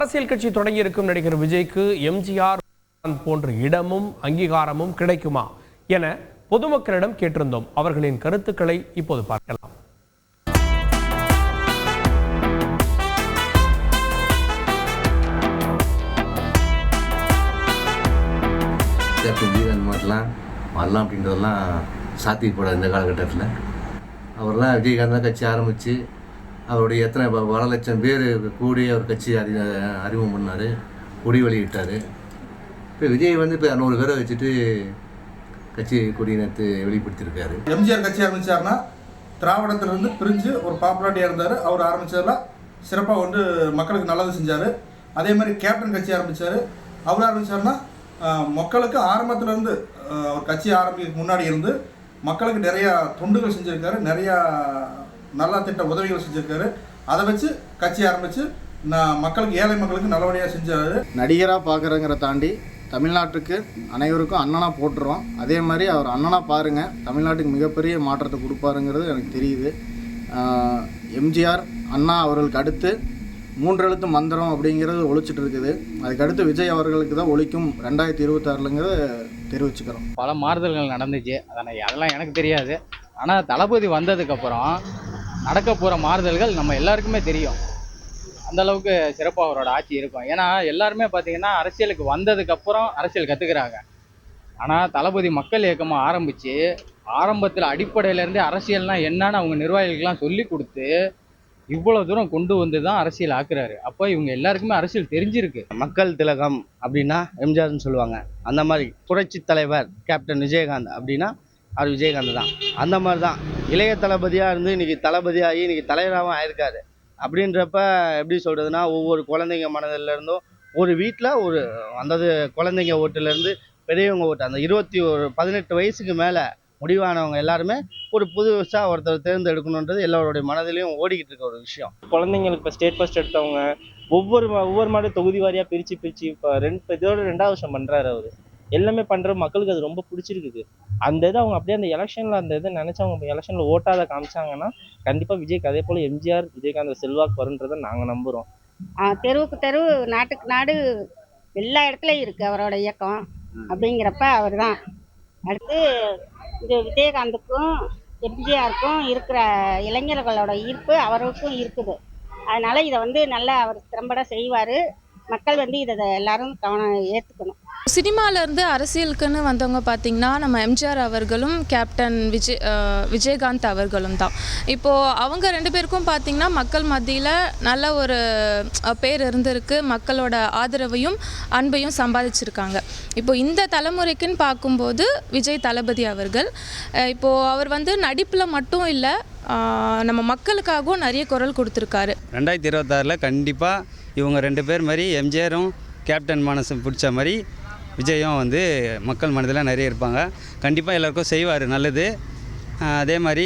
அரசியல் கட்சி தொடங்கியிருக்கும் நடிகர் விஜய்க்கு எம்ஜிஆர் போன்ற இடமும் அங்கீகாரமும் கிடைக்குமா என பொதுமக்களிடம் கேட்டிருந்தோம். அவர்களின் கருத்துக்களை இப்போது பார்க்கலாம். விஜயகாந்த் மாதிரிலாம் வரலாம் அப்படின்றதெல்லாம் சாத்தியப்படாது. இந்த காலகட்டத்தில் அவர்லாம் விஜயகாந்த் கட்சி ஆரம்பித்து அவருடைய எத்தனை பல லட்சம் பேர் கூடி அவர் கட்சி அறிமுகம் பண்ணார், கொடி வெளியிட்டார். இப்போ விஜய் வந்து இப்போ 100 பேரை வச்சுட்டு கட்சி கொடியினத்தை வெளிப்படுத்தியிருக்காரு. எம்ஜிஆர் கட்சி ஆரம்பித்தார்னா திராவிடத்திலிருந்து பிரிஞ்சு ஒரு பாப்புலாரிட்டியாக இருந்தார். அவர் ஆரம்பித்ததெல்லாம் சிறப்பாக வந்து மக்களுக்கு நல்லது செஞ்சார். அதே மாதிரி கேப்டன் கட்சி ஆரம்பித்தார். அவர் ஆரம்பித்தார்னா மக்களுக்கு ஆரம்பத்திலேருந்து அவர் கட்சி ஆரம்பிக்க முன்னாடி இருந்து மக்களுக்கு நிறையா தொண்டுகள் செஞ்சுருக்காரு, நிறையா நல்லா திட்ட உதவிகள் செஞ்சுருக்காரு. அதை வச்சு கட்சி ஆரம்பித்து மக்களுக்கு ஏழை மக்களுக்கு நல்லபடியாக செஞ்சார். நடிகராக பார்க்குறங்கிற தாண்டி தமிழ்நாட்டுக்கு அனைவருக்கும் அண்ணனாக போட்டுறோம். அதே மாதிரி அவர் அண்ணனாக பாருங்கள், தமிழ்நாட்டுக்கு மிகப்பெரிய மாற்றத்தை கொடுப்பாருங்கிறது எனக்கு தெரியுது. எம்ஜிஆர் அண்ணா அவர்களுக்கு அடுத்து 3 எழுத்து மந்திரம் அப்படிங்கிறது ஒழிச்சிட்டு இருக்குது. அதுக்கடுத்து விஜய் அவர்களுக்கு தான் ஒழிக்கும் 2026ங்கிறத தெரிவிச்சுக்கிறோம். பல மாறுதல்கள் நடந்துச்சு, அதெல்லாம் எனக்கு தெரியாது. ஆனால் தளபதி வந்ததுக்கப்புறம் நடக்க போகிற மாறுதல்கள் நம்ம எல்லாருக்குமே தெரியும். அந்தளவுக்கு சிறப்பாக அவரோட ஆட்சி இருக்கும். ஏன்னா எல்லாருமே பார்த்திங்கன்னா அரசியலுக்கு வந்ததுக்கப்புறம் அரசியல் கற்றுக்கிறாங்க. ஆனால் தளபதி மக்கள் இயக்கமாக ஆரம்பித்து ஆரம்பத்தில் அடிப்படையிலேருந்தே அரசியல்னால் என்னன்னு அவங்க நிர்வாகிகளுக்கெல்லாம் சொல்லி கொடுத்து இவ்வளோ தூரம் கொண்டு வந்து தான் அரசியல் ஆக்குறாரு. அப்போ இவங்க எல்லாருக்குமே அரசியல் தெரிஞ்சிருக்கு. மக்கள் திலகம் அப்படின்னா எம்ஜிஆர்னு சொல்லுவாங்க. அந்த மாதிரி புரட்சி தலைவர் கேப்டன் விஜயகாந்த் அப்படின்னா அவர் விஜயகாந்த் தான். அந்த மாதிரி தான் இளைய தளபதியாக இருந்து இன்றைக்கி தளபதியாகி இன்றைக்கி தலைவராகவும் ஆயிருக்காரு. அப்படின்றப்ப எப்படி சொல்கிறதுனா, ஒவ்வொரு குழந்தைங்க மனதிலேருந்தும் ஒரு வீட்டில் ஒரு அந்தது குழந்தைங்க ஓட்டுலேருந்து பெரியவங்க ஓட்டு, அந்த 18 வயசுக்கு மேலே முடிவானவங்க எல்லாருமே ஒரு புதுசாக ஒருத்தர் தேர்ந்தெடுக்கணுன்றது எல்லாருடைய மனதிலையும் ஓடிக்கிட்டு இருக்க ஒரு விஷயம். குழந்தைங்களுக்கு இப்போ ஸ்டேட் ஃபர்ஸ்ட் எடுத்தவங்க ஒவ்வொரு மாடு தொகுதி வாரியாக பிரித்து இப்போ இதோட 2வது வருஷம் பண்ணுறாரு அவர். எல்லாமே பண்ணுற மக்களுக்கு அது ரொம்ப பிடிச்சிருக்குது. அந்த இது அவங்க அப்படியே அந்த எலெக்ஷனில் அந்த இதை நினச்சவங்க எலெக்ஷனில் ஓட்டாத காமிச்சாங்கன்னா கண்டிப்பாக விஜய்க்கு அதே போல் எம்ஜிஆர் விஜயகாந்த் செல்வாக்கு வருன்றதை நாங்கள் நம்புகிறோம். தெருவுக்கு தெரு நாட்டுக்கு நாடு எல்லா இடத்துலையும் இருக்குது அவரோட இயக்கம். அப்படிங்கிறப்ப அவர் தான் அடுத்து. இது விஜயகாந்துக்கும் எம்ஜிஆருக்கும் இருக்கிற இளைஞர்களோட ஈர்ப்பு அவருக்கும் இருக்குது. அதனால் இதை வந்து நல்லா அவர் திறம்பட செய்வார். மக்கள் வந்து இதை எல்லாரும் ஏற்றுக்கணும். சினிமாவிலேருந்து அரசியலுக்குன்னு வந்தவங்க பார்த்திங்கன்னா நம்ம எம்ஜிஆர் அவர்களும் கேப்டன் விஜயகாந்த் அவர்களும் தான். இப்போது அவங்க 2 பேருக்கும் பார்த்திங்கன்னா மக்கள் மத்தியில் நல்ல ஒரு பேர் இருந்திருக்கு. மக்களோட ஆதரவையும் அன்பையும் சம்பாதிச்சிருக்காங்க. இப்போது இந்த தலைமுறைக்குன்னு பார்க்கும்போது விஜய் தளபதி அவர்கள் இப்போது அவர் வந்து நடிப்பில் மட்டும் இல்லை, நம்ம மக்களுக்காகவும் நிறைய குரல் கொடுத்துருக்காரு. 2026 கண்டிப்பாக இவங்க 2 பேர் மாதிரி எம்ஜிஆரும் கேப்டன் மனசு பிடிச்ச மாதிரி விஜயும் வந்து மக்கள் மனதில் நிறைய இருப்பாங்க. கண்டிப்பாக எல்லாருக்கும் செய்வார் நல்லது. அதே மாதிரி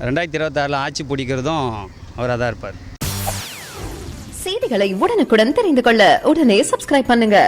2026 ஆட்சி பிடிக்கிறதும் அவராக தான் இருப்பார். செய்திகளை உடனுக்குடன் தெரிந்து கொள்ள உடனே சப்ஸ்கிரைப் பண்ணுங்க.